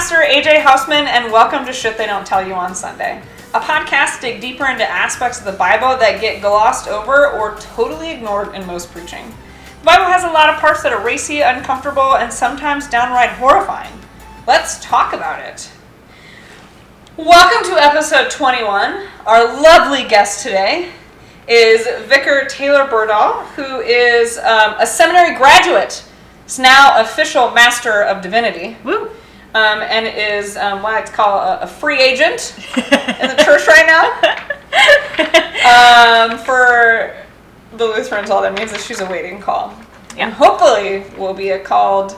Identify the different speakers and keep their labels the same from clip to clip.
Speaker 1: Pastor AJ Hausman, and welcome to Shit They Don't Tell You on Sunday, a podcast to dig deeper into aspects of the Bible that get glossed over or totally ignored in most preaching. The Bible has a lot of parts that are racy, uncomfortable, and sometimes downright horrifying. Let's talk about it. Welcome to episode 21. Our lovely guest today is Vicar Taylor Berdahl, who is a seminary graduate. He's now official Master of Divinity. Woo! And is what I like to call a free agent in the church right now. For the Lutherans, all that means is she's awaiting call. Yeah. And hopefully will be a called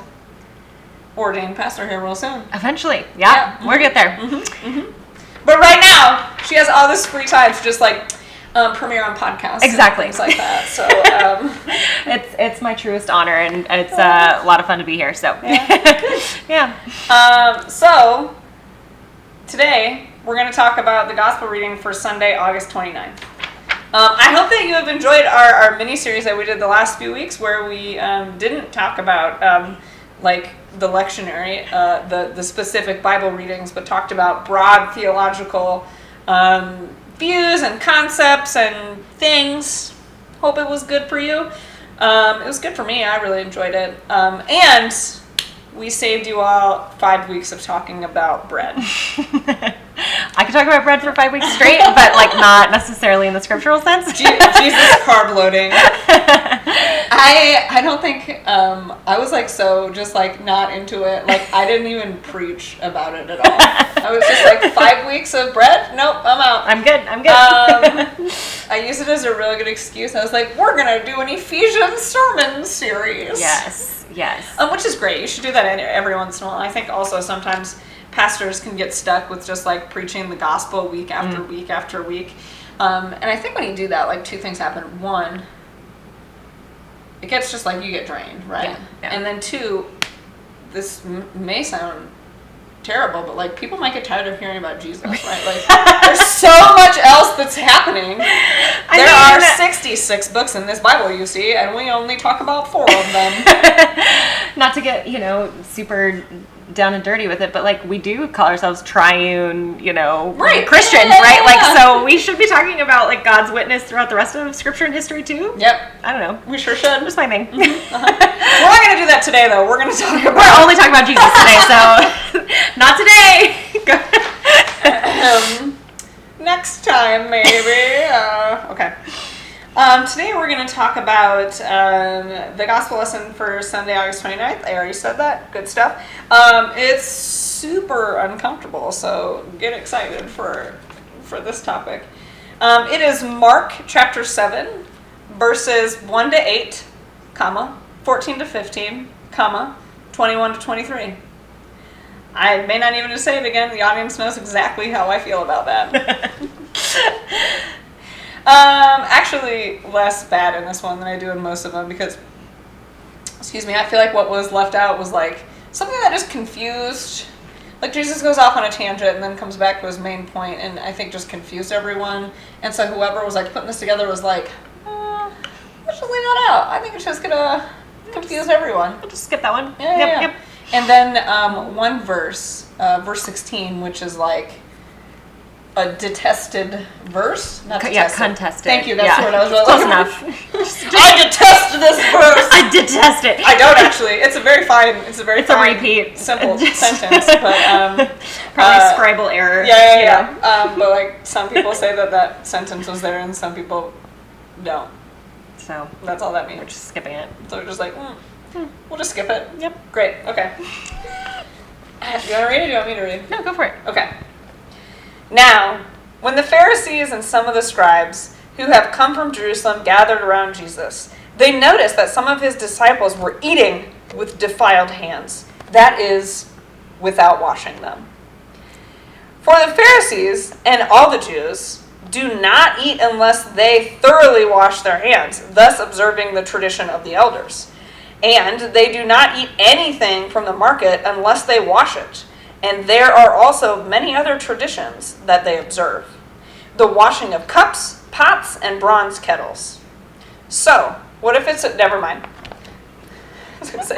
Speaker 1: ordained pastor here real soon.
Speaker 2: Eventually. Yeah. We'll get there.
Speaker 1: Mm-hmm. Mm-hmm. But right now, she has all this free time to just premiere on podcasts.
Speaker 2: Exactly.
Speaker 1: And things like that. So
Speaker 2: it's my truest honor, and it's a lot of fun to be here. So
Speaker 1: yeah. So today we're going to talk about the gospel reading for Sunday, August 29th. I hope that you have enjoyed our mini-series that we did the last few weeks, where we didn't talk about the lectionary, the specific Bible readings, but talked about broad theological views and concepts and things. Hope it was good for you. It was good for me. I really enjoyed it. And we saved you all 5 weeks of talking about bread.
Speaker 2: I could talk about bread for 5 weeks straight, but not necessarily in the scriptural sense.
Speaker 1: Jesus carb loading. I don't think I was not into it. I didn't even preach about it at all. I was just 5 weeks of bread. Nope, I'm out.
Speaker 2: I'm good.
Speaker 1: I use it as a really good excuse. I was like, we're gonna do an Ephesians sermon series.
Speaker 2: Yes.
Speaker 1: Which is great. You should do that every once in a while. I think also sometimes pastors can get stuck with just preaching the gospel week after week after week. And I think when you do that, two things happen. One, it gets just you get drained, right? Yeah. And then two, this may sound terrible, but people might get tired of hearing about Jesus, right? There's so much else that's happening. There are 66 books in this Bible, you see, and we only talk about 4 of them.
Speaker 2: Not to get, super down and dirty with it, but we do call ourselves triune,
Speaker 1: right.
Speaker 2: Christians, right?
Speaker 1: Yeah.
Speaker 2: So we should be talking about God's witness throughout the rest of Scripture and history too.
Speaker 1: Yep.
Speaker 2: I don't know.
Speaker 1: We sure should.
Speaker 2: Just my thing.
Speaker 1: Mm-hmm. We're not going to do that today, though. We're going to talk about.
Speaker 2: We're only talking about Jesus today, so not today.
Speaker 1: Next time, maybe. Okay. Today we're going to talk about the gospel lesson for Sunday, August 29th. I already said that. Good stuff. It's super uncomfortable, so get excited for this topic. It is Mark chapter 7, verses 1 to 8, 14 to 15, 21 to 23. I may not even say it again. The audience knows exactly how I feel about that. Actually less bad in this one than I do in most of them because, I feel like what was left out was something that just confused. Jesus goes off on a tangent and then comes back to his main point, and I think just confused everyone. And so whoever was putting this together was let's just leave that out. I think it's just gonna confuse everyone.
Speaker 2: I'll just skip that one.
Speaker 1: Yep. And then one verse, verse 16, which is a detested verse. Not detested.
Speaker 2: Yeah, contested.
Speaker 1: Thank you. That's the word I was
Speaker 2: close enough.
Speaker 1: I detest this verse.
Speaker 2: I detest it.
Speaker 1: I don't actually. It's a very fine. It's a
Speaker 2: repeat.
Speaker 1: Simple sentence, but
Speaker 2: probably scribal error.
Speaker 1: Yeah. But some people say that sentence was there, and some people don't.
Speaker 2: So
Speaker 1: that's all that means.
Speaker 2: We're just skipping it.
Speaker 1: So we're just we'll just skip it.
Speaker 2: Yep.
Speaker 1: Great. Okay. Do you want to read it? Or do you want me to read?
Speaker 2: No, go for it.
Speaker 1: Okay. Now, when the Pharisees and some of the scribes who have come from Jerusalem gathered around Jesus, they noticed that some of his disciples were eating with defiled hands, that is, without washing them. For the Pharisees and all the Jews do not eat unless they thoroughly wash their hands, thus observing the tradition of the elders. And they do not eat anything from the market unless they wash it. And there are also many other traditions that they observe. The washing of cups, pots, and bronze kettles. So, what if it's never mind. I was going to say,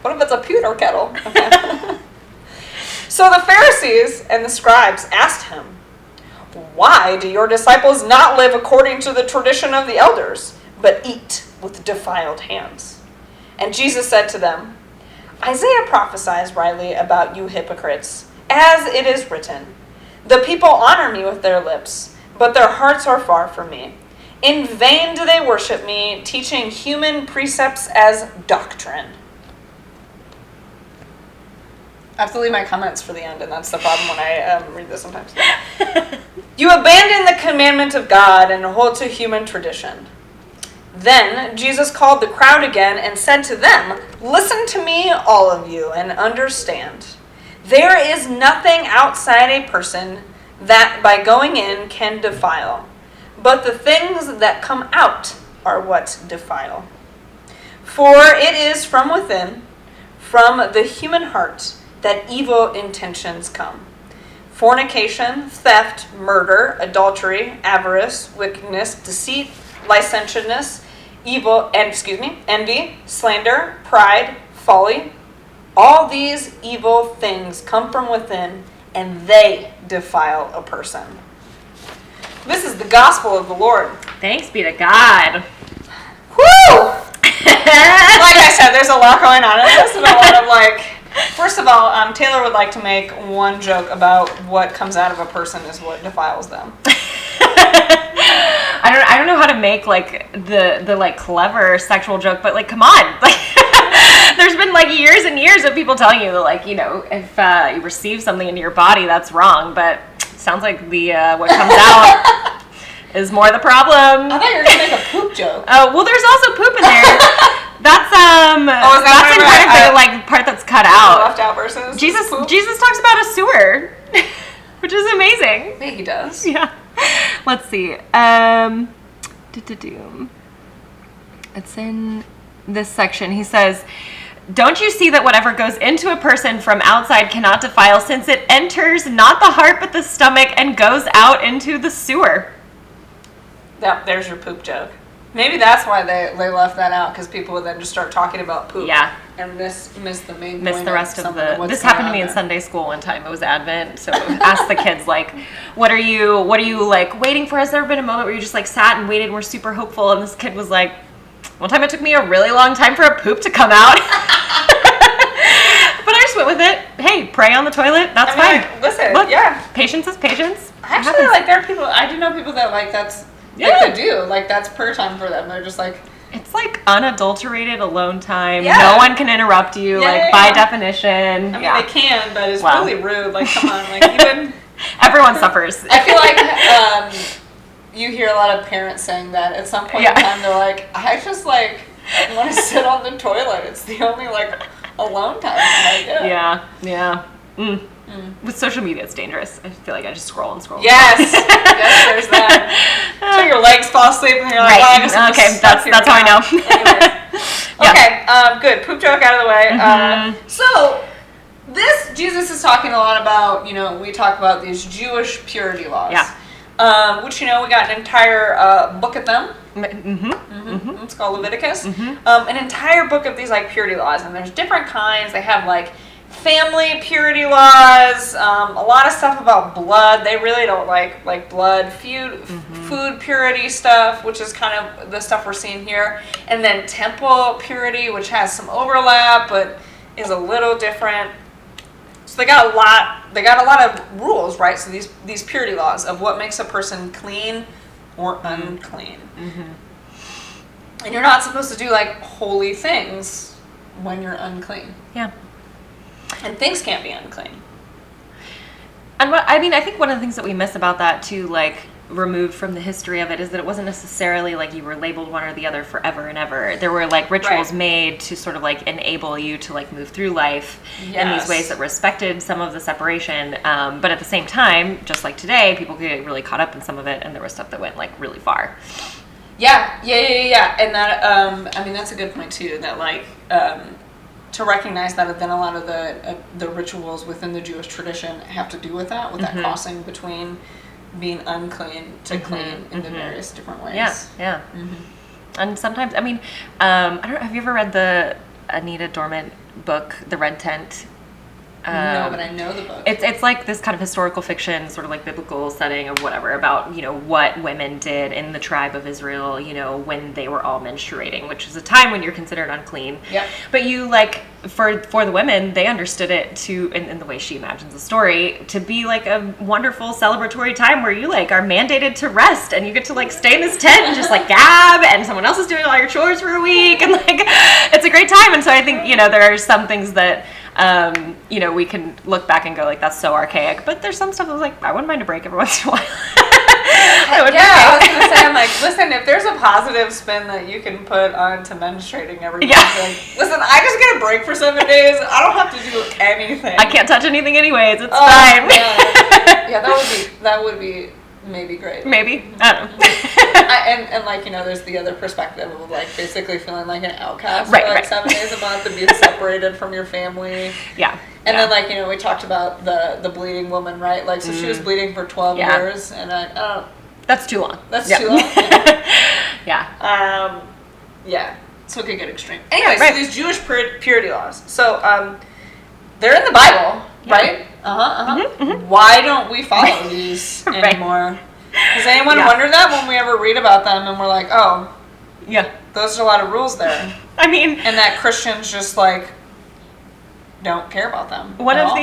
Speaker 1: what if it's a pewter kettle? Okay. So the Pharisees and the scribes asked him, "Why do your disciples not live according to the tradition of the elders, but eat with defiled hands?" And Jesus said to them, "Isaiah prophesies rightly about you hypocrites, as it is written, 'The people honor me with their lips, but their hearts are far from me. In vain do they worship me, teaching human precepts as doctrine.'" I have to leave my comments for the end, and that's the problem when I read this sometimes. "You abandon the commandment of God and hold to human tradition." Then Jesus called the crowd again and said to them, "Listen to me, all of you, and understand. There is nothing outside a person that by going in can defile, but the things that come out are what defile. For it is from within, from the human heart, that evil intentions come: fornication, theft, murder, adultery, avarice, wickedness, deceit, licentiousness, envy, slander, pride, folly. All these evil things come from within, and they defile a person." This is the gospel of the Lord.
Speaker 2: Thanks be to God.
Speaker 1: Woo! Like I said, there's a lot going on in this, and a lot of first of all, Taylor would like to make one joke about what comes out of a person is what defiles them.
Speaker 2: I don't know how to make the clever sexual joke, but come on. There's been years and years of people telling you that if you receive something into your body, that's wrong, but sounds like the what comes out is more the problem.
Speaker 1: I thought you were gonna make a poop joke.
Speaker 2: Oh, well, there's also poop in there. That's the part that's cut out.
Speaker 1: Left out versus
Speaker 2: Jesus
Speaker 1: poop?
Speaker 2: Jesus talks about a sewer, which is amazing.
Speaker 1: Yeah, he does.
Speaker 2: Yeah. Let's see. It's in this section. He says, "Don't you see that whatever goes into a person from outside cannot defile, since it enters not the heart but the stomach and goes out into the sewer?"
Speaker 1: Yep, there's your poop joke. Maybe that's why they left that out, because people would then just start talking about poop.
Speaker 2: Yeah.
Speaker 1: And miss the main
Speaker 2: Miss
Speaker 1: point
Speaker 2: the rest of the. This happened to me in
Speaker 1: there.
Speaker 2: Sunday school one time. It was Advent, so asked the kids what are you waiting for? Has there been a moment where you just sat and waited and were super hopeful? And this kid was like, "One time it took me a really long time for a poop to come out." But I just went with it. Hey, pray on the toilet. That's fine.
Speaker 1: Listen,
Speaker 2: Look,
Speaker 1: yeah.
Speaker 2: Patience is patience.
Speaker 1: Actually, there are people. I do know people that that's.
Speaker 2: Yeah.
Speaker 1: They do. That's prayer time for them. They're just
Speaker 2: It's unadulterated alone time.
Speaker 1: Yeah.
Speaker 2: No one can interrupt you, by definition.
Speaker 1: I mean, they can, but it's really rude. Come on, even...
Speaker 2: Everyone suffers.
Speaker 1: I feel like you hear a lot of parents saying that at some point in time. They're like, "I just want to sit on the toilet. It's the only alone time I get."
Speaker 2: Yeah. With social media, it's dangerous. I feel like I just scroll and scroll.
Speaker 1: Yes, yes, there's that. Until your legs fall asleep and you're like,
Speaker 2: right.
Speaker 1: "Well, I guess
Speaker 2: that's how I know."
Speaker 1: Anyways. Okay, good. Poop joke out of the way. So this Jesus is talking a lot about. We talk about these Jewish purity laws.
Speaker 2: Yeah.
Speaker 1: Which we got an entire book of them. It's called Leviticus. An entire book of these purity laws, and there's different kinds. They have family purity laws, a lot of stuff about blood. They really don't like blood. Food purity stuff, which is kind of the stuff we're seeing here. And then temple purity, which has some overlap, but is a little different. So they got a lot of rules, right? So these purity laws of what makes a person clean or unclean. And you're not supposed to do holy things when you're unclean.
Speaker 2: Yeah.
Speaker 1: And things can't be unclean.
Speaker 2: And I think one of the things that we miss about that too, removed from the history of it, is that it wasn't necessarily you were labeled one or the other forever and ever. There were rituals made to sort of enable you to move through life in these ways that respected some of the separation. But at the same time, just like today, people could get really caught up in some of it, and there was stuff that went really far.
Speaker 1: Yeah. And that that's a good point too. That to recognize that then a lot of the rituals within the Jewish tradition have to do with that crossing between being unclean to clean in the various different ways.
Speaker 2: Yeah. And sometimes, I don't know, have you ever read the Anita Dormant book, The Red Tent?
Speaker 1: No, but I know the book.
Speaker 2: It's like this kind of historical fiction, sort of like biblical setting of whatever, about, what women did in the tribe of Israel, when they were all menstruating, which is a time when you're considered unclean.
Speaker 1: Yep.
Speaker 2: But you, for the women, they understood it in the way she imagines the story, to be like a wonderful celebratory time where you are mandated to rest, and you get to stay in this tent and just gab, and someone else is doing all your chores for a week, and it's a great time. And so I think, there are some things that, we can look back and go that's so archaic, but there's some stuff that was I wouldn't mind a break every once in a while.
Speaker 1: I was gonna say, I'm listen, if there's a positive spin that you can put onto menstruating every week, listen, I just get a break for 7 days. I don't have to do anything.
Speaker 2: I can't touch anything anyways. It's fine.
Speaker 1: Yeah, that would be maybe great.
Speaker 2: Maybe. I don't know.
Speaker 1: And there's the other perspective of basically feeling like an outcast
Speaker 2: right,
Speaker 1: for 7 days a month and being separated from your family.
Speaker 2: Yeah.
Speaker 1: And then we talked about the bleeding woman, right? So she was bleeding for 12 years, and I
Speaker 2: that's too long.
Speaker 1: That's too long.
Speaker 2: Yeah.
Speaker 1: Yeah. So it could get extreme. Anyway, so these Jewish purity laws. So they're in the Bible, right?
Speaker 2: Mm-hmm.
Speaker 1: Why don't we follow these anymore? Does anyone wonder that when we ever read about them and we're like, oh,
Speaker 2: yeah,
Speaker 1: those are a lot of rules there.
Speaker 2: I mean,
Speaker 1: and that Christians just don't care about them.
Speaker 2: One of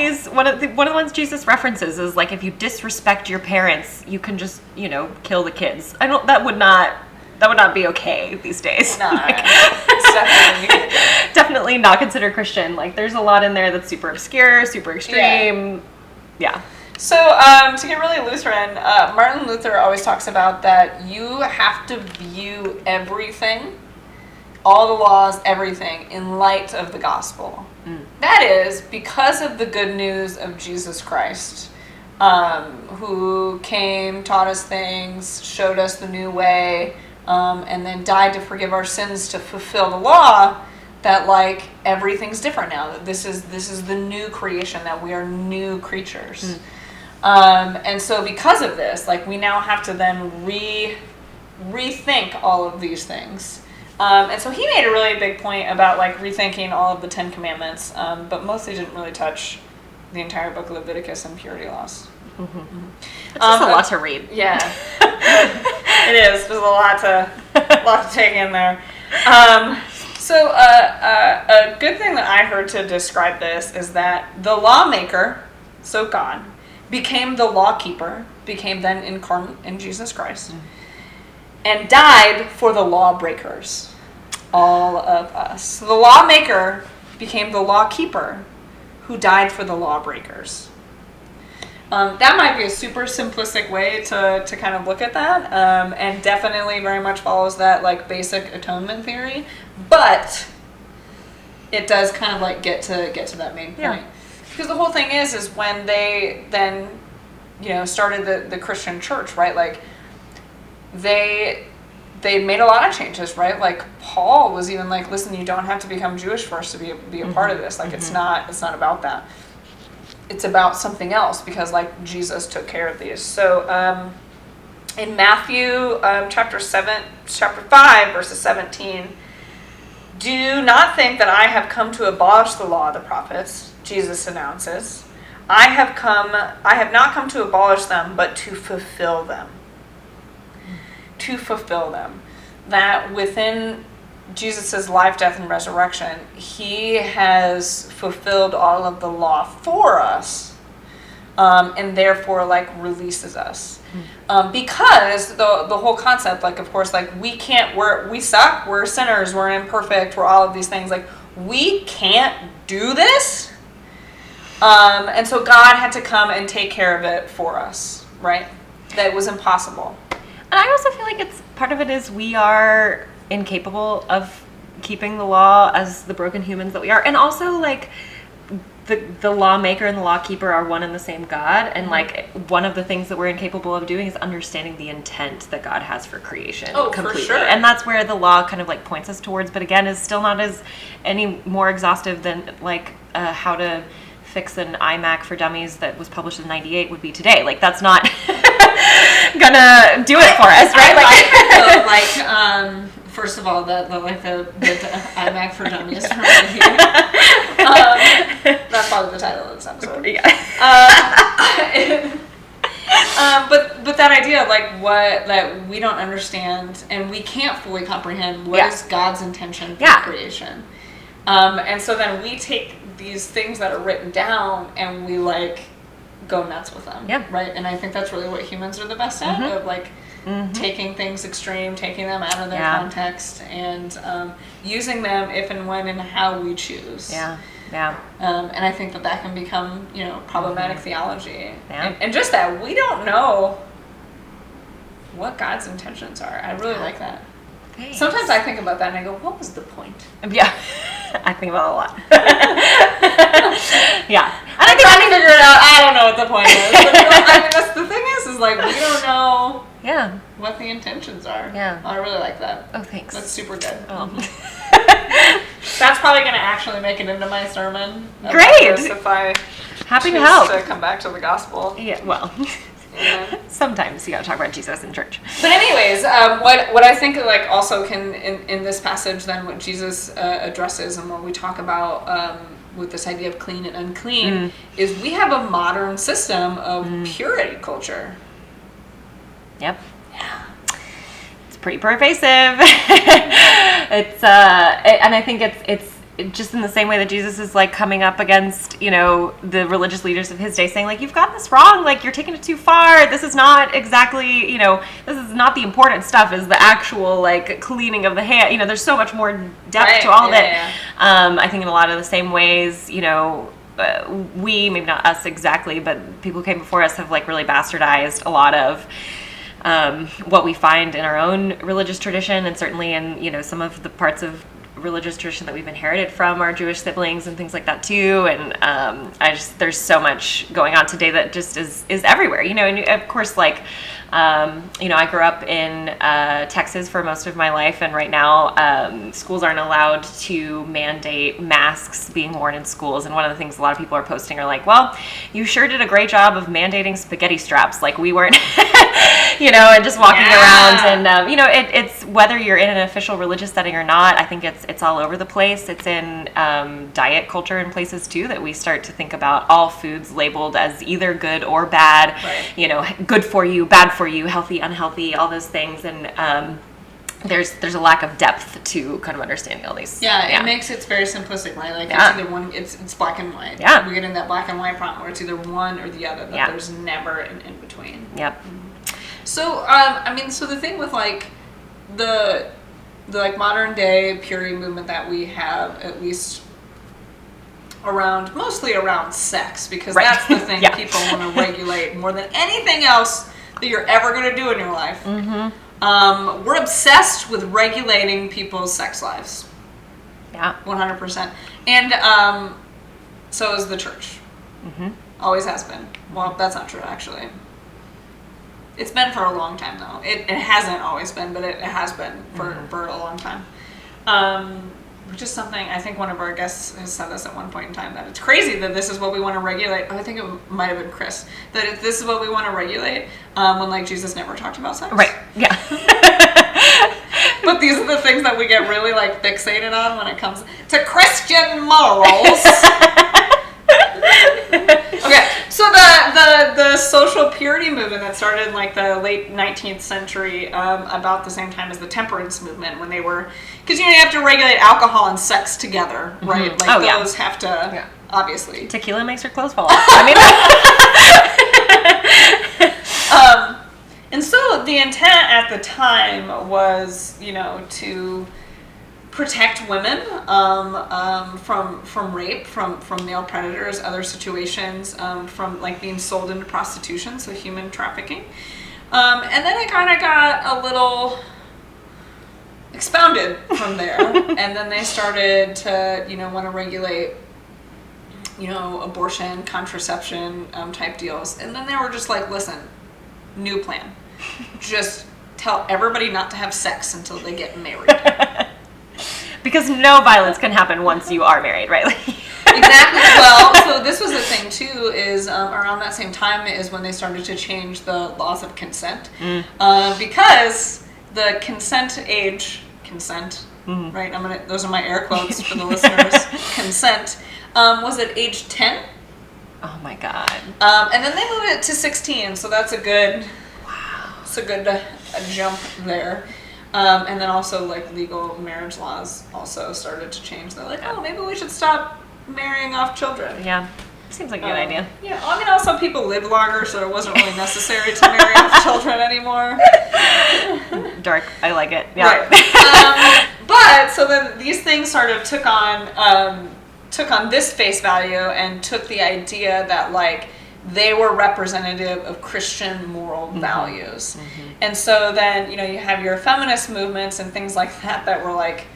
Speaker 2: the ones Jesus references is if you disrespect your parents, you can just kill the kids. That would not be okay these days.
Speaker 1: No, it's
Speaker 2: definitely not considered Christian. There's a lot in there that's super obscure, super extreme. Yeah.
Speaker 1: So to get really Lutheran, Martin Luther always talks about that you have to view everything, all the laws, everything, in light of the gospel. That is, because of the good news of Jesus Christ, who came, taught us things, showed us the new way, and then died to forgive our sins to fulfill the law, that everything's different now. That this is the new creation, that we are new creatures. And so because of this, we now have to then rethink all of these things. And so he made a really big point about rethinking all of the 10 Commandments, but mostly didn't really touch the entire book of Leviticus and purity laws.
Speaker 2: Mm-hmm. It's just a lot to read.
Speaker 1: Yeah, it is. There's a lot to take in there. So a good thing that I heard to describe this is that the lawmaker, so God, became the lawkeeper, became then incarnate in Jesus Christ, and died for the lawbreakers, all of us. So the lawmaker became the lawkeeper, who died for the lawbreakers. That might be a super simplistic way to kind of look at that, and definitely very much follows that basic atonement theory, but it does kind of get to that main point.
Speaker 2: Yeah.
Speaker 1: Because the whole thing is when they then, started the Christian church, right? They made a lot of changes, right? Paul was even listen, you don't have to become Jewish first to be a part of this. It's not about that. It's about something else, because Jesus took care of these. So in Matthew chapter 5, verses 17, do not think that I have come to abolish the law of the prophets, Jesus announces. I have not come to abolish them, but to fulfill them. To fulfill them. That within Jesus' life, death, and resurrection, he has fulfilled all of the law for us, and therefore releases us. Because the whole concept, of course, we suck, we're sinners, we're imperfect, we're all of these things, we can't do this. And so God had to come and take care of it for us, right? That was impossible.
Speaker 2: And I also feel it's part of it is we are incapable of keeping the law as the broken humans that we are. And also the lawmaker and the lawkeeper are one and the same God. And one of the things that we're incapable of doing is understanding the intent that God has for creation.
Speaker 1: Completely. For sure.
Speaker 2: And that's where the law kind of points us towards, but again is still not as any more exhaustive than how to fix an iMac for Dummies that was published in '98 would be today. That's not gonna do it for us, right?
Speaker 1: First of all, the iMac for Dummies from right here. That's probably the title of this episode.
Speaker 2: Yeah.
Speaker 1: But that idea of like what that we don't understand and we can't fully comprehend what is God's intention for creation. And so then we take these things that are written down and we like go nuts with them.
Speaker 2: Yeah.
Speaker 1: Right. And I think that's really what humans are the best at, of like taking things extreme, taking them out of their context, and using them if and when and how we choose.
Speaker 2: Yeah. Yeah.
Speaker 1: And I think that can become, problematic theology. Yeah. And just that we don't know what God's intentions are. I really like that. Thanks. Sometimes I think about that and I go, what was the point?
Speaker 2: Yeah. I think about it a lot. Yeah.
Speaker 1: And I think I figure it out. I don't know what the point is. But that's the thing is like we don't know what the intentions are. Yeah. I really like that.
Speaker 2: Oh, thanks.
Speaker 1: That's super good. That's probably going to actually make it into my sermon.
Speaker 2: Great.
Speaker 1: If I
Speaker 2: happy to help.
Speaker 1: To come back to the gospel.
Speaker 2: Yeah. Well. Sometimes you got to talk about Jesus in church.
Speaker 1: But anyways, what I think like also can in this passage then what Jesus addresses and what we talk about with this idea of clean and unclean is we have a modern system of purity culture.
Speaker 2: Yep. Yeah. It's pretty pervasive. It's and I think it's just in the same way that Jesus is like coming up against, the religious leaders of his day saying like, you've got this wrong, like you're taking it too far. This is not exactly, this is not the important stuff, is the actual like cleaning of the hand. There's so much more depth to all of it. Yeah. I think in a lot of the same ways, we, maybe not us exactly, but people who came before us have like really bastardized a lot of what we find in our own religious tradition, and certainly in, some of the parts of religious tradition that we've inherited from our Jewish siblings and things like that too. And there's so much going on today that just is everywhere, and of course like I grew up in Texas for most of my life, and right now schools aren't allowed to mandate masks being worn in schools. And one of the things a lot of people are posting are like, well, you sure did a great job of mandating spaghetti straps, like we weren't and just walking around. And it's whether you're in an official religious setting or not, I think it's all over the place. It's in diet culture in places too that we start to think about all foods labeled as either good or bad, right. Good for you, bad for you, healthy, unhealthy, all those things. And there's a lack of depth to kind of understanding all these.
Speaker 1: It makes it very simplistic, right? Like it's either one, it's black and white.
Speaker 2: Yeah.
Speaker 1: We get in that black and white problem where it's either one or the other, but there's never an in between.
Speaker 2: Yep.
Speaker 1: So, so the thing with like the like modern day purity movement that we have, at least mostly around sex, because that's the thing people want to regulate more than anything else that you're ever going to do in your life. Mm-hmm. We're obsessed with regulating people's sex lives. Yeah. 100%. And so is the church. Mm-hmm. Always has been. Well, that's not true, actually. It's been for a long time, though. It hasn't always been, but it has been for a long time. Which is something, I think one of our guests has said this at one point in time, that it's crazy that this is what we want to regulate. I think it might have been Chris. That this is what we want to regulate when, like, Jesus never talked about sex.
Speaker 2: Right, yeah.
Speaker 1: But these are the things that we get really, like, fixated on when it comes to Christian morals. Okay, so the social purity movement that started in like the late 19th century, about the same time as the temperance movement, when they were, because you have to regulate alcohol and sex together, right?
Speaker 2: Mm-hmm.
Speaker 1: Like those have to, obviously.
Speaker 2: Tequila makes your clothes fall off. I
Speaker 1: mean, and so the intent at the time was, to protect women from rape, from male predators, other situations, from like being sold into prostitution, so human trafficking. And then it kind of got a little expounded from there, and then they started to want to regulate abortion, contraception type deals, and then they were just like, listen, new plan, just tell everybody not to have sex until they get married.
Speaker 2: Because no violence can happen once you are married, right?
Speaker 1: Exactly. Well, so this was the thing too, is around that same time is when they started to change the laws of consent. Because the consent age consent, right? Those are my air quotes for the listeners. Consent was at age 10.
Speaker 2: Oh my God.
Speaker 1: And then they moved it to 16, so that's a good, it's a good jump there. And then also like legal marriage laws also started to change. They're like, oh, maybe we should stop marrying off children.
Speaker 2: Yeah. Seems like a good idea.
Speaker 1: Yeah, I mean, also people live longer, so it wasn't really necessary to marry off children anymore.
Speaker 2: Dark. I like it. Yeah.
Speaker 1: Right. But so then these things sort of took on this face value and took the idea that like they were representative of Christian moral values. And so then, you have your feminist movements and things like that were like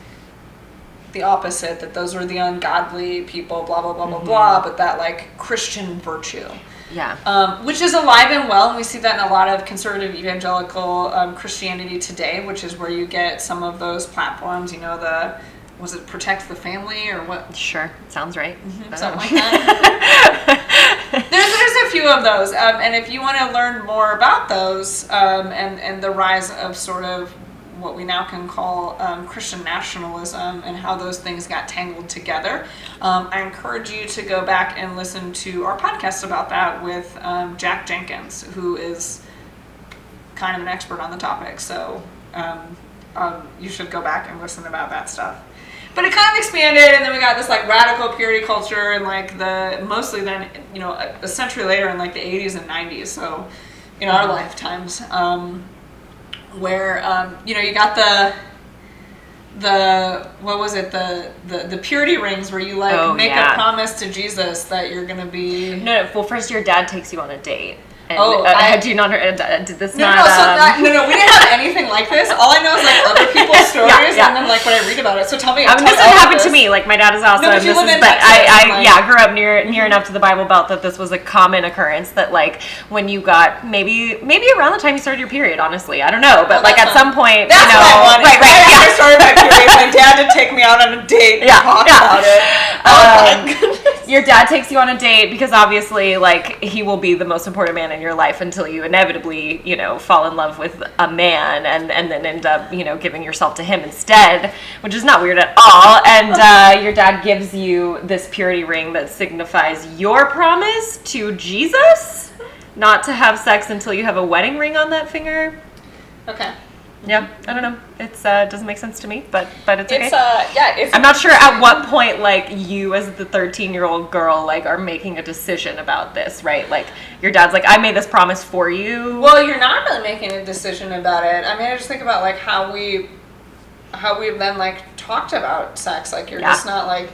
Speaker 1: the opposite, that those were the ungodly people, blah, blah, blah, blah, blah, but that like Christian virtue.
Speaker 2: Yeah.
Speaker 1: Which is alive and well, and we see that in a lot of conservative evangelical Christianity today, which is where you get some of those platforms, was it Protect the Family or what?
Speaker 2: Sure. Sounds right.
Speaker 1: Something like that. There's a few of those. And if you want to learn more about those and the rise of sort of what we now can call Christian nationalism and how those things got tangled together, I encourage you to go back and listen to our podcast about that with Jack Jenkins, who is kind of an expert on the topic. So you should go back and listen about that stuff. But it kind of expanded, and then we got this like radical purity culture, and like mostly then a century later in like the 80s and 90s. So in our lifetimes, where you got the what was it, the purity rings where you like make a promise to Jesus that you're gonna be.
Speaker 2: No. Well, first your dad takes you on a date. And, do you not? Did this
Speaker 1: no,
Speaker 2: not?
Speaker 1: No. We didn't have anything like this. All I know is like other people's stories, and then like when I read about it. So tell me.
Speaker 2: I mean, this didn't happen to me. Like my dad is also.
Speaker 1: No, but you live in Texas,
Speaker 2: I grew up near enough to the Bible Belt that this was a common occurrence. That like when you got maybe around the time you started your period. Honestly, I don't know, but like at some point,
Speaker 1: that's what I wanted.
Speaker 2: Right.
Speaker 1: After I started my period, my dad did take me out on a date. And talk about it. Oh my goodness.
Speaker 2: Your dad takes you on a date because obviously, like, he will be the most important man in your life until you inevitably, fall in love with a man and then end up, giving yourself to him instead, which is not weird at all. And your dad gives you this purity ring that signifies your promise to Jesus not to have sex until you have a wedding ring on that finger.
Speaker 1: Okay.
Speaker 2: Yeah, I don't know. It's doesn't make sense to me, but it's okay.
Speaker 1: It's
Speaker 2: I'm not sure at what point like you as the 13-year-old girl like are making a decision about this, right? Like your dad's like, I made this promise for you.
Speaker 1: Well, you're not really making a decision about it. I mean, I just think about like how we've then like talked about sex. Like you're just not like,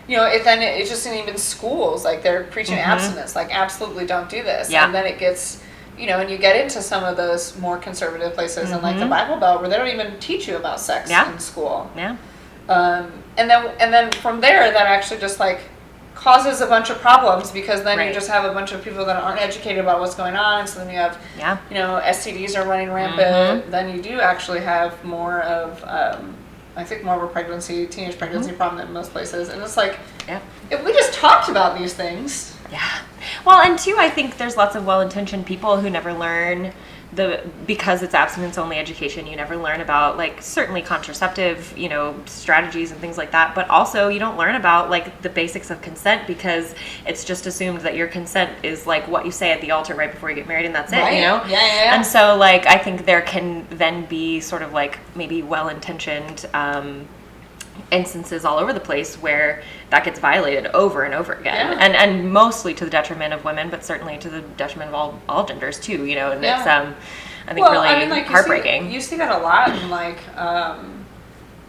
Speaker 1: it's just in even schools, like they're preaching abstinence, like absolutely don't do this.
Speaker 2: Yeah.
Speaker 1: And then it gets, and you get into some of those more conservative places and like the Bible Belt where they don't even teach you about sex in school.
Speaker 2: Yeah.
Speaker 1: And then from there, that actually just like causes a bunch of problems because then you just have a bunch of people that aren't educated about what's going on. So then you have, STDs are running rampant. Then you do actually have more of, I think more of a teenage pregnancy problem in most places. And it's like, if we just talked about these things.
Speaker 2: Yeah. Well, and two, I think there's lots of well-intentioned people who never learn because it's abstinence-only education, you never learn about, like, certainly contraceptive, strategies and things like that, but also you don't learn about, like, the basics of consent because it's just assumed that your consent is, like, what you say at the altar right before you get married and that's it,
Speaker 1: Yeah.
Speaker 2: And so, like, I think there can then be sort of, like, maybe well-intentioned instances all over the place where that gets violated over and over again, and mostly to the detriment of women, but certainly to the detriment of all genders too. And it's I think really heartbreaking.
Speaker 1: You see that a lot in like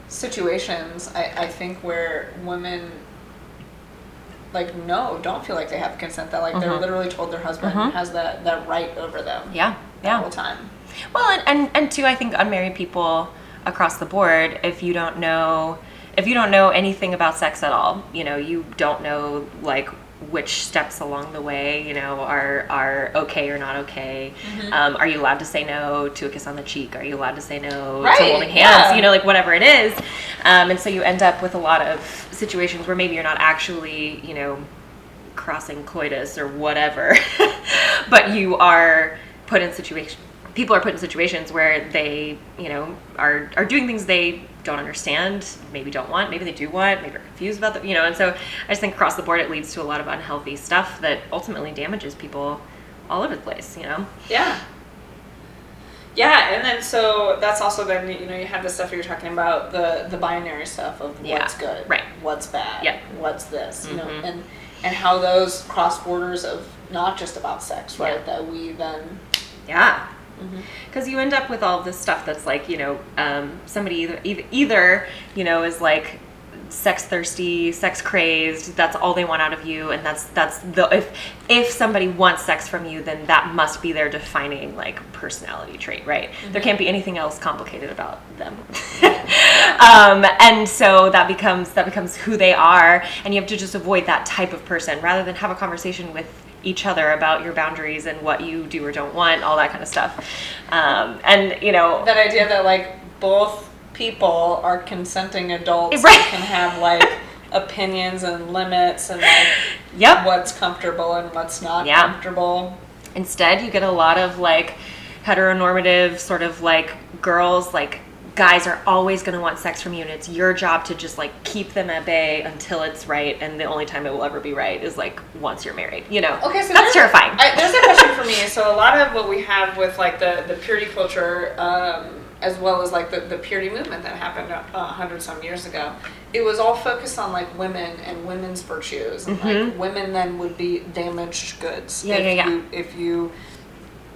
Speaker 1: situations. I think where women don't feel like they have consent. That like they're literally told their husband has that right over them. The whole time.
Speaker 2: Well, and two, I think unmarried people across the board, if you don't know anything about sex at all, you don't know like which steps along the way, are okay or not okay. Are you allowed to say no to a kiss on the cheek? Are you allowed to say no to holding hands? Like whatever it is. And so you end up with a lot of situations where maybe you're not actually, crossing coitus or whatever, but you are put in situations. People are put in situations where they, are doing things they don't understand, maybe don't want, maybe they do want, maybe they're confused about the, and so I just think across the board it leads to a lot of unhealthy stuff that ultimately damages people all over the place,
Speaker 1: Yeah. Yeah, and then so that's also then, you have the stuff you're talking about, the binary stuff of what's good,
Speaker 2: right,
Speaker 1: what's bad, what's this,
Speaker 2: Mm-hmm.
Speaker 1: and how those cross borders of not just about sex, right, that we then...
Speaker 2: Yeah. Because you end up with all this stuff that's like, somebody either is like sex thirsty, sex crazed, that's all they want out of you, and that's the if somebody wants sex from you, then that must be their defining like personality trait, right? There can't be anything else complicated about them. And so that becomes who they are, and you have to just avoid that type of person rather than have a conversation with each other about your boundaries and what you do or don't want, all that kind of stuff. And
Speaker 1: that idea that like both people are consenting adults
Speaker 2: right.
Speaker 1: that can have like opinions and limits and like what's comfortable and what's not comfortable.
Speaker 2: Instead, you get a lot of like heteronormative sort of like girls, like guys are always going to want sex from you, and it's your job to just like keep them at bay until it's right, and the only time it will ever be right is like once you're married,
Speaker 1: Okay, so
Speaker 2: that's terrifying.
Speaker 1: There's a question for me. So a lot of what we have with like the purity culture, as well as like the purity movement that happened 100 some years ago, it was all focused on like women and women's virtues, and like women then would be damaged goods if you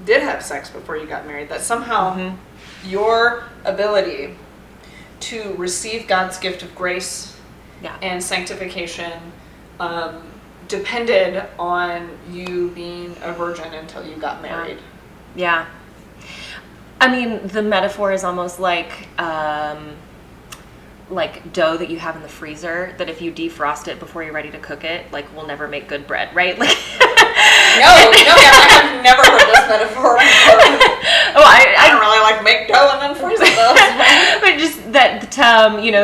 Speaker 1: did have sex before you got married, that somehow your ability to receive God's gift of grace and sanctification depended on you being a virgin until you got married.
Speaker 2: Yeah. I mean, the metaphor is almost like dough that you have in the freezer, that if you defrost it before you're ready to cook it, like will never make good bread, right? Like
Speaker 1: I have never heard this metaphor before. I don't really like make dough and then freeze it though.
Speaker 2: But just that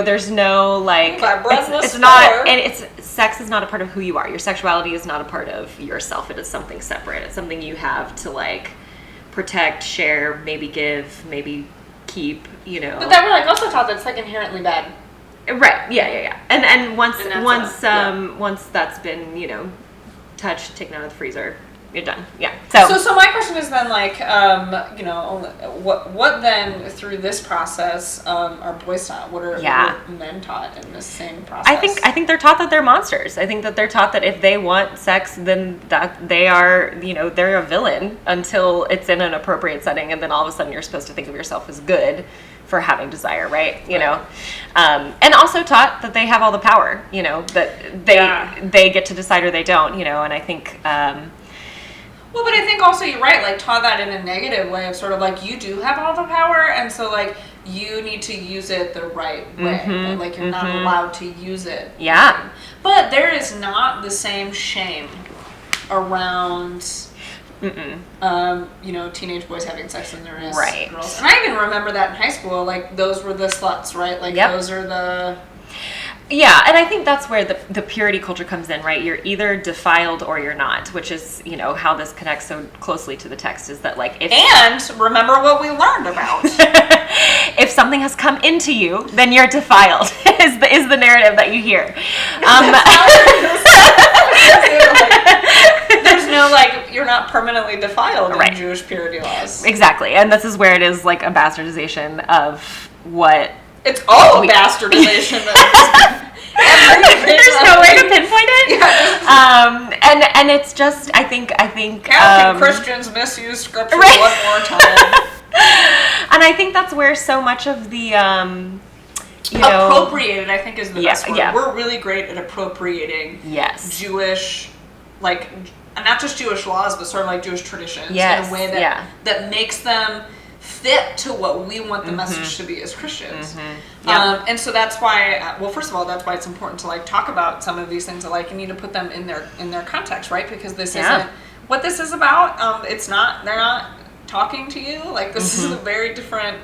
Speaker 2: there's no like it's not, and sex is not a part of who you are. Your sexuality is not a part of yourself. It is something separate. It's something you have to like protect, share, maybe give, maybe keep,
Speaker 1: But that we're like also taught that it's like inherently bad.
Speaker 2: Right. Yeah. And once that's been, touched, taken out of the freezer, you're done. Yeah.
Speaker 1: So my question is then like, what then through this process are boys taught? What are men taught in this same process?
Speaker 2: I think they're taught that they're monsters. I think that they're taught that if they want sex, then that they are, they're a villain until it's in an appropriate setting, and then all of a sudden you're supposed to think of yourself as good for having desire, right? And also taught that they have all the power, that they get to decide or they don't, and I think
Speaker 1: well, but I think also you're right, like taught that in a negative way of sort of like you do have all the power, and so like you need to use it the right way. And, like you're not allowed to use it.
Speaker 2: Yeah.
Speaker 1: But there is not the same shame around teenage boys having sex than there is girls. And I even remember that in high school, like those were the sluts, right? Like those are the...
Speaker 2: Yeah, and I think that's where the purity culture comes in, right? You're either defiled or you're not, which is, how this connects so closely to the text is that like...
Speaker 1: And remember what we learned about.
Speaker 2: If something has come into you, then you're defiled, is the narrative that you hear.
Speaker 1: There's no like, you're not permanently defiled in Jewish purity laws.
Speaker 2: Exactly, and this is where it is like a bastardization of what...
Speaker 1: It's all a bastardization.
Speaker 2: There's no way to pinpoint it. Yeah. And it's just I think
Speaker 1: Catholic Christians misuse scripture one more time.
Speaker 2: And I think that's where so much of the
Speaker 1: appropriated, I think, is the best word.
Speaker 2: Yeah.
Speaker 1: We're really great at appropriating Jewish, like not just Jewish laws, but sort of like Jewish traditions in a way that makes them fit to what we want the message to be as Christians. And so that's why, well, first of all, that's why it's important to like talk about some of these things, that like you need to put them in their context, right? Because this isn't what this is about. They're not talking to you. Like this is a very different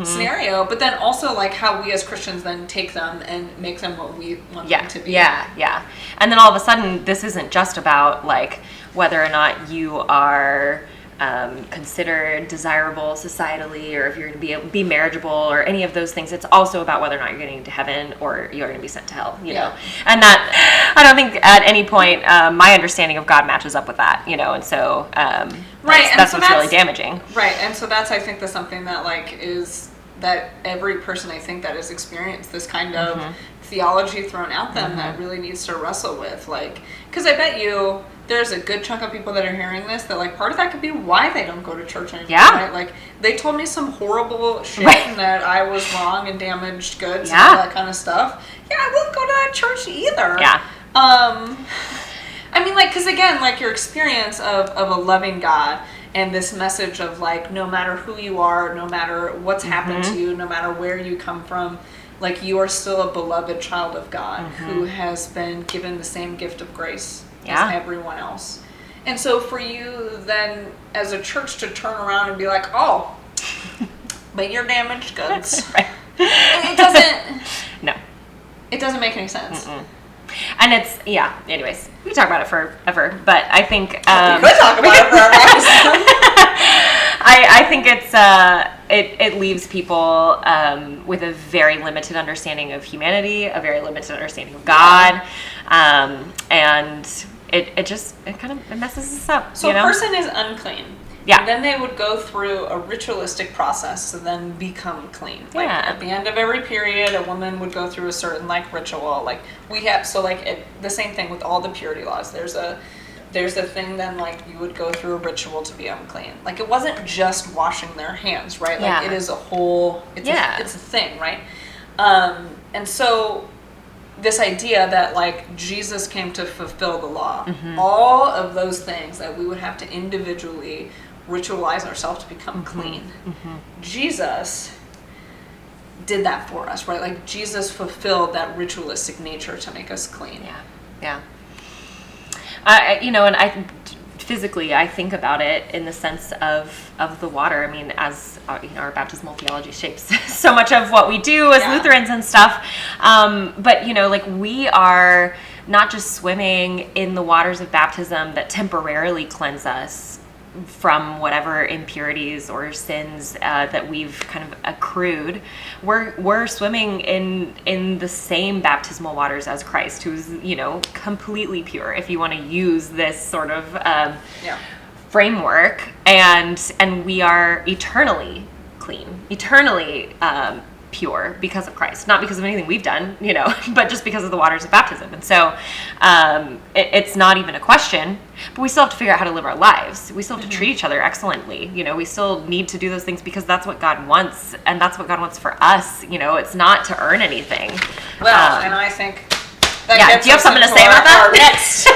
Speaker 1: scenario, but then also like how we as Christians then take them and make them what we want them to be.
Speaker 2: Yeah. And then all of a sudden, this isn't just about like whether or not you are considered desirable societally, or if you're going to be marriageable, or any of those things. It's also about whether or not you're getting to heaven or you're going to be sent to hell, you know. And that, I don't think at any point my understanding of God matches up with that, you know, and so that's what's really damaging.
Speaker 1: Right, and so that's, I think, that's something that, like, is that every person, I think, that has experienced this kind of theology thrown at them that really needs to wrestle with, like, because I bet you there's a good chunk of people that are hearing this that, like, part of that could be why they don't go to church anymore, right? Like, they told me some horrible shit and that I was wrong and damaged goods and all that kind of stuff. Yeah, I wouldn't go to that church either. I mean, like, because again, like, your experience of a loving God and this message of, like, no matter who you are, no matter what's happened to you, no matter where you come from, like, you are still a beloved child of God who has been given the same gift of grace as everyone else. And so for you then as a church to turn around and be like, oh, but you're damaged goods. It doesn't. No. It doesn't make any sense.
Speaker 2: And it's, anyways, we can talk about it forever, but I think...
Speaker 1: we could talk about it forever.
Speaker 2: I think it leaves people with a very limited understanding of humanity, a very limited understanding of God, and it kind of messes us up.
Speaker 1: So a person is unclean.
Speaker 2: Yeah.
Speaker 1: Then they would go through a ritualistic process to then become clean. Like at the end of every period, a woman would go through a certain like ritual. Like we have, so like the same thing with all the purity laws. There's a thing then like you would go through a ritual to be unclean. Like it wasn't just washing their hands, right? Like it is a whole, it's a thing, right? And so this idea that like Jesus came to fulfill the law, all of those things that we would have to individually ritualize ourselves to become clean. Jesus did that for us, right? Like Jesus fulfilled that ritualistic nature to make us clean.
Speaker 2: And I physically, I think about it in the sense of the water. I mean, as our baptismal theology shapes so much of what we do as Lutherans and stuff. But like we are not just swimming in the waters of baptism that temporarily cleanse us from whatever impurities or sins that we've kind of accrued. We're swimming in the same baptismal waters as Christ, who's completely pure, if you want to use this sort of framework, and we are eternally clean, eternally pure because of Christ, not because of anything we've done, but just because of the waters of baptism. And so it's not even a question, but we still have to figure out how to live our lives. We still have to treat each other excellently. We still need to do those things because that's what God wants, and that's what God wants for us. It's not to earn anything.
Speaker 1: Well, and I think that
Speaker 2: do you have something to say about that?
Speaker 1: Our next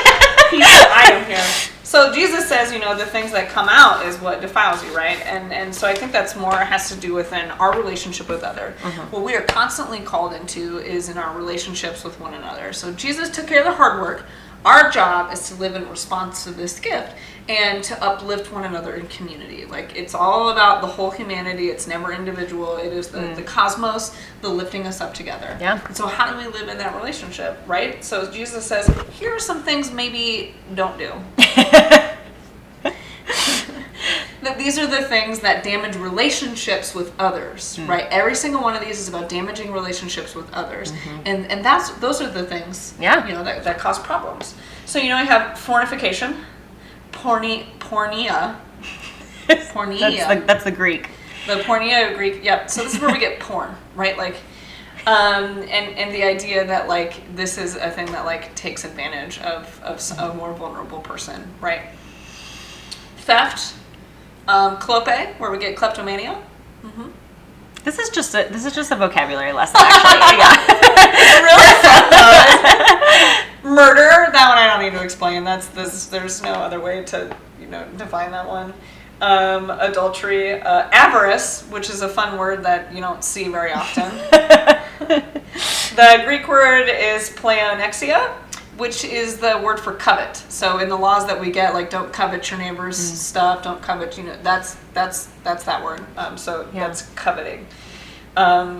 Speaker 1: piece item here. So Jesus says, the things that come out is what defiles you, right? And so I think that's more has to do within our relationship with others. What we are constantly called into is in our relationships with one another. So Jesus took care of the hard work. Our job is to live in response to this gift and to uplift one another in community. Like it's all about the whole humanity. It's never individual. It is the cosmos, the lifting us up together. And so how do we live in that relationship, right? So Jesus says, here are some things maybe don't do. That these are the things that damage relationships with others, right? Every single one of these is about damaging relationships with others, and those are the things, that cause problems. So I have fornication, porneia.
Speaker 2: That's the Greek.
Speaker 1: The porneia Greek, yep. So this is where we get porn, right? Like, and the idea that like this is a thing that like takes advantage of a more vulnerable person, right? Theft. Clope, where we get kleptomania.
Speaker 2: This is just a vocabulary lesson, actually.
Speaker 1: Really fun though. Murder, that one I don't need to explain. There's no other way to define that one. Adultery, avarice, which is a fun word that you don't see very often. The Greek word is pleonexia, which is the word for covet. So in the laws that we get, like don't covet your neighbor's stuff, don't covet, that's that word. That's coveting.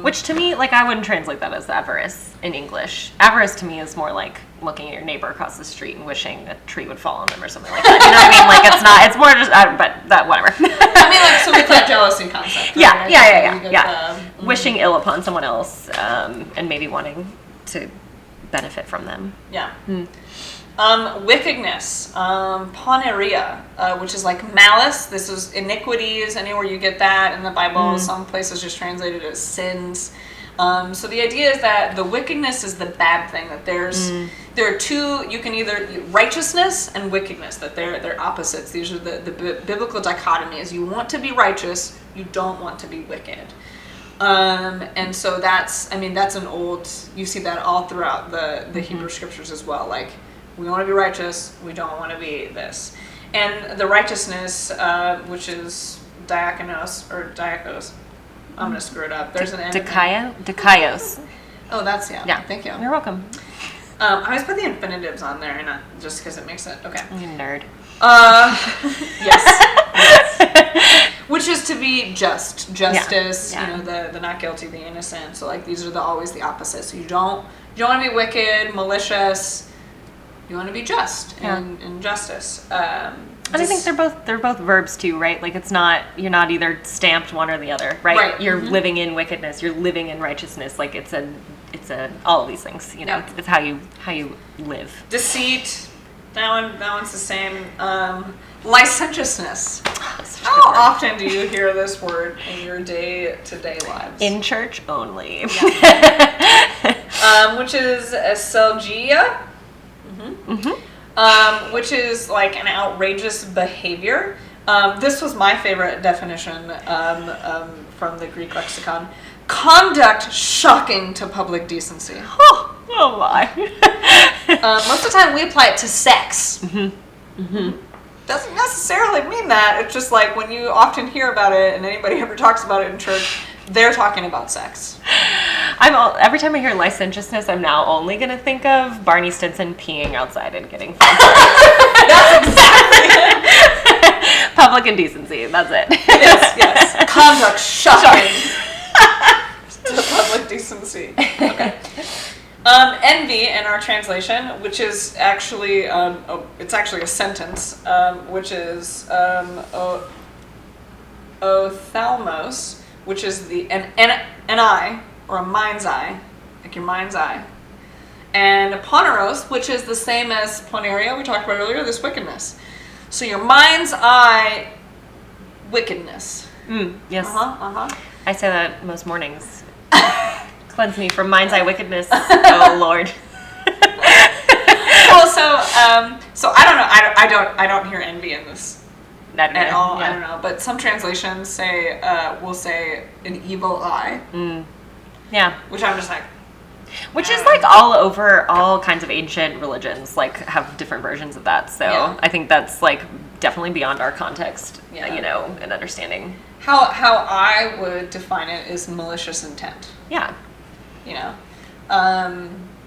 Speaker 2: Which to me, like I wouldn't translate that as avarice in English. Avarice to me is more like looking at your neighbor across the street and wishing a tree would fall on them or something like that. You know what I mean? Like, it's not, it's more just, but that, whatever.
Speaker 1: I mean, like, so with that jealousy concept. Right?
Speaker 2: Yeah. Wishing ill upon someone else, and maybe wanting to benefit from them.
Speaker 1: Yeah. Wickedness, poneria, which is like malice. This is iniquities, anywhere you get that in the Bible. Some places just translated as sins. So the idea is that the wickedness is the bad thing, that there are two, you can either, righteousness and wickedness, that they're opposites. These are the biblical dichotomy is you want to be righteous, you don't want to be wicked. And so that's an old, you see that all throughout the Hebrew scriptures as well. Like, we want to be righteous, we don't want to be this. And the righteousness, which is diakos, I'm going to screw it up. There's an N.
Speaker 2: Dikaios.
Speaker 1: Oh, that's, yeah. Thank you.
Speaker 2: You're welcome.
Speaker 1: I always put the infinitives on there, and just because it makes it, okay.
Speaker 2: You nerd.
Speaker 1: Yes. Which is to be justice,
Speaker 2: Yeah.
Speaker 1: you know, the not guilty, the innocent. So, like, these are always the opposites. So you don't want to be wicked, malicious. You want to be just in justice.
Speaker 2: And I think they're both verbs too, right? Like, you're not either stamped one or the other, right? You're living in wickedness, you're living in righteousness. Like, it's all of these things, you know.
Speaker 1: Yeah.
Speaker 2: It's how you live.
Speaker 1: Deceit, that one's the same. Licentiousness. How often do you hear this word in your day-to-day lives?
Speaker 2: In church only.
Speaker 1: Yeah. Which is a seljea. Which is like an outrageous behavior. This was my favorite definition from the Greek lexicon. Conduct shocking to public decency.
Speaker 2: Oh my.
Speaker 1: Most of the time we apply it to sex. Doesn't necessarily mean that. It's just like when you often hear about it and anybody ever talks about it in church, they're talking about sex.
Speaker 2: Every time I hear licentiousness, I'm now only going to think of Barney Stinson peeing outside and getting fined.
Speaker 1: That's exactly it.
Speaker 2: Public indecency, that's it.
Speaker 1: Yes. Conduct shocking to public decency. Okay. Envy in our translation, which is actually, it's actually a sentence, which is ophthalmos, which is an eye, or a mind's eye, like your mind's eye. And poneros, which is the same as poneria, we talked about earlier, this wickedness. So your mind's eye, wickedness.
Speaker 2: Yes.
Speaker 1: Uh-huh.
Speaker 2: I say that most mornings. Cleanse me from mind's eye wickedness, oh Lord.
Speaker 1: Well, so I don't know. I don't hear envy in this at all. Yeah. I don't know. But some translations will say an evil eye.
Speaker 2: Yeah.
Speaker 1: Which I'm just like.
Speaker 2: Which is like all over, all kinds of ancient religions like have different versions of that. So yeah. I think that's like definitely beyond our context, you know, and understanding.
Speaker 1: How I would define it is malicious intent.
Speaker 2: Yeah.
Speaker 1: You know,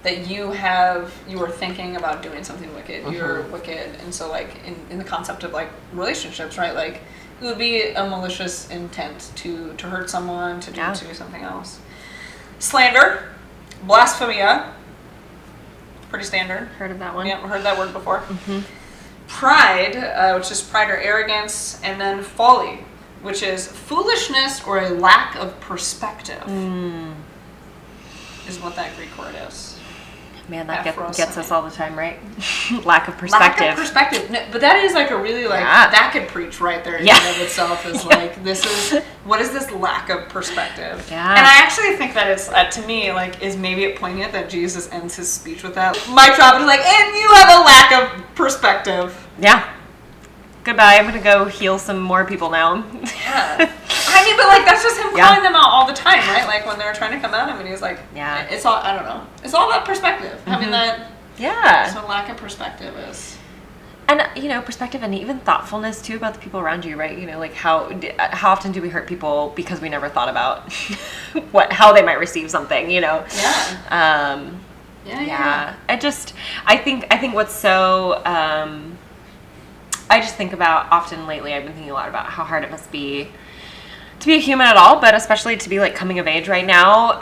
Speaker 1: that you are thinking about doing something wicked. You're wicked, and so like in the concept of like relationships, right? Like it would be a malicious intent to hurt someone, to do something else. Slander, blasphemia, pretty standard.
Speaker 2: Heard of that one?
Speaker 1: Yeah, heard that word before. Pride, which is pride or arrogance, and then folly, which is foolishness or a lack of perspective. Is what that Greek word is.
Speaker 2: Man, that gets us all the time, right? Lack of perspective.
Speaker 1: Lack of perspective. No, but that is like a really like, that could preach right there in and of itself is like, what is this lack of perspective?
Speaker 2: Yeah.
Speaker 1: And I actually think that it's, to me, like, is maybe it poignant that Jesus ends his speech with that. Mic drop is like, and you have a lack of perspective.
Speaker 2: Yeah. Goodbye, I'm gonna go heal some more people now.
Speaker 1: Yeah. I mean, but like that's just him calling them out all the time, right? Like when they're trying to come at him, and he's like, it's all, I don't know, it's all about perspective. I mean that's what lack of perspective is.
Speaker 2: And you know, perspective and even thoughtfulness too about the people around you, right? You know, like how often do we hurt people because we never thought about how they might receive something, you know?
Speaker 1: Yeah. Yeah.
Speaker 2: I think what's so I just think about often lately, I've been thinking a lot about how hard it must be to be a human at all, but especially to be like coming of age right now,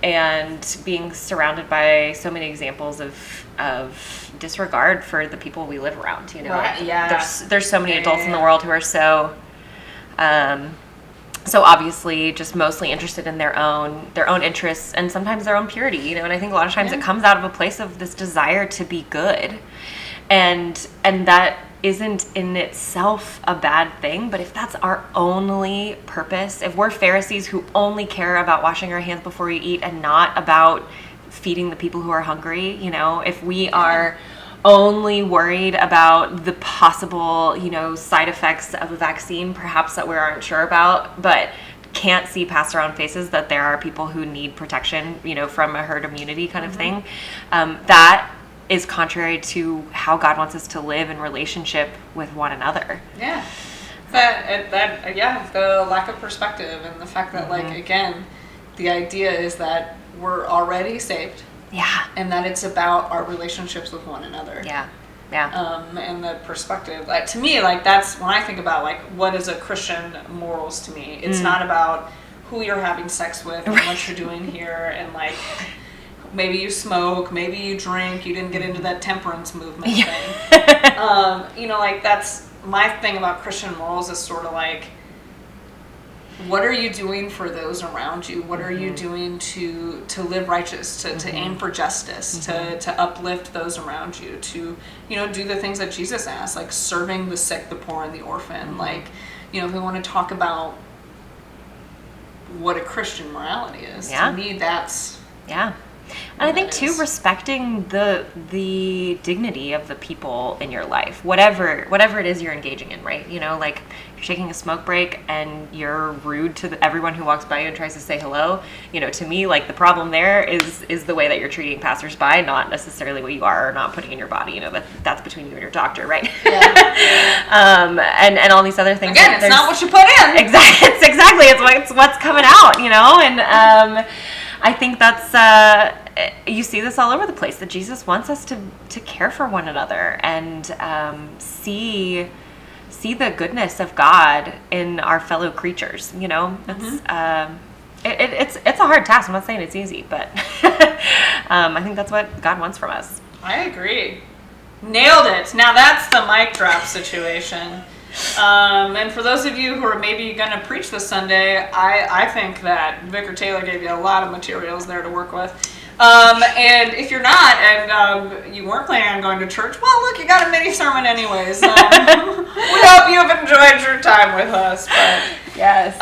Speaker 2: and being surrounded by so many examples of of disregard for the people we live around, you know.
Speaker 1: Right, yeah.
Speaker 2: There's so many adults in the world who are so so obviously just mostly interested in their own interests and sometimes their own purity, you know. And I think a lot of times it comes out of a place of this desire to be good, and that isn't in itself a bad thing. But if that's our only purpose, if we're Pharisees who only care about washing our hands before we eat and not about feeding the people who are hungry, you know, if we are only worried about the possible, you know, side effects of a vaccine, perhaps that we aren't sure about, but can't see past our own faces that there are people who need protection, you know, from a herd immunity kind of thing, that is contrary to how God wants us to live in relationship with one another.
Speaker 1: Yeah. The lack of perspective and the fact that, like, again, the idea is that we're already saved.
Speaker 2: Yeah.
Speaker 1: And that it's about our relationships with one another.
Speaker 2: Yeah.
Speaker 1: And the perspective. To me, like, that's when I think about, like, what is a Christian morals to me. It's not about who you're having sex with and what you're doing here and, like, maybe you smoke, maybe you drink, you didn't get into that temperance movement thing. You know, like, that's my thing about Christian morals is sort of like, what are you doing for those around you? What are you doing to live righteous, to aim for justice, to uplift those around you, to, you know, do the things that Jesus asked, like serving the sick, the poor, and the orphan. Like, you know, if we want to talk about what a Christian morality is, to me, that's...
Speaker 2: Yeah. And I think too, respecting the dignity of the people in your life, whatever it is you're engaging in, right? You know, like, you're taking a smoke break and you're rude to everyone who walks by you and tries to say hello. You know, to me, like, the problem there is the way that you're treating passersby, not necessarily what you are or not putting in your body. You know, that's between you and your doctor, right? And all these other things.
Speaker 1: Again, it's not what you put in.
Speaker 2: Exactly. It's what's coming out. You know, and I think that's you see this all over the place, that Jesus wants us to care for one another and see the goodness of God in our fellow creatures. You know, it's a hard task. I'm not saying it's easy, but I think that's what God wants from us.
Speaker 1: I agree. Nailed it. Now that's the mic drop situation. And for those of you who are maybe going to preach this Sunday, I think that Vicar Taylor gave you a lot of materials there to work with. And if you're not, and you weren't planning on going to church, well, look, you got a mini sermon anyways. We hope you've enjoyed your time with us. But
Speaker 2: yes.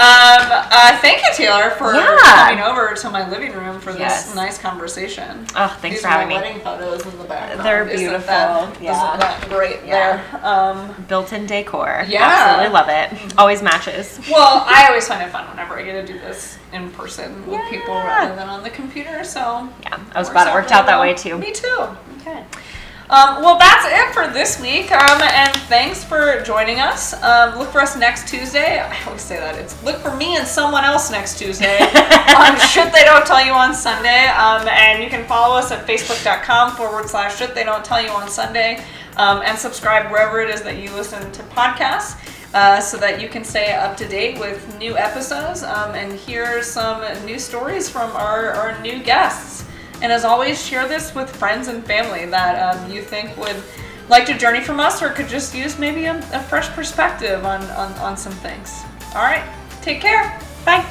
Speaker 1: Thank you, Taylor, for coming over to my living room for this nice conversation.
Speaker 2: Oh, thanks for having me.
Speaker 1: These are my wedding photos in the background.
Speaker 2: They're beautiful.
Speaker 1: Isn't that great there?
Speaker 2: Built-in decor.
Speaker 1: Yeah.
Speaker 2: Absolutely love it. Always matches.
Speaker 1: Well, I always find it fun whenever I get to do this in person with people rather than on the computer, so...
Speaker 2: Yeah, I was glad it worked out that way too.
Speaker 1: Me too. Okay. Well, that's it for this week, and thanks for joining us. Look for us next Tuesday. I always say that. It's look for me and someone else next Tuesday on Should They Don't Tell You on Sunday. And you can follow us at facebook.com/Should They Don't Tell You on Sunday, and subscribe wherever it is that you listen to podcasts. So that you can stay up to date with new episodes and hear some new stories from our new guests. And as always, share this with friends and family that you think would like to journey from us or could just use maybe a fresh perspective on some things. All right, take care. Bye.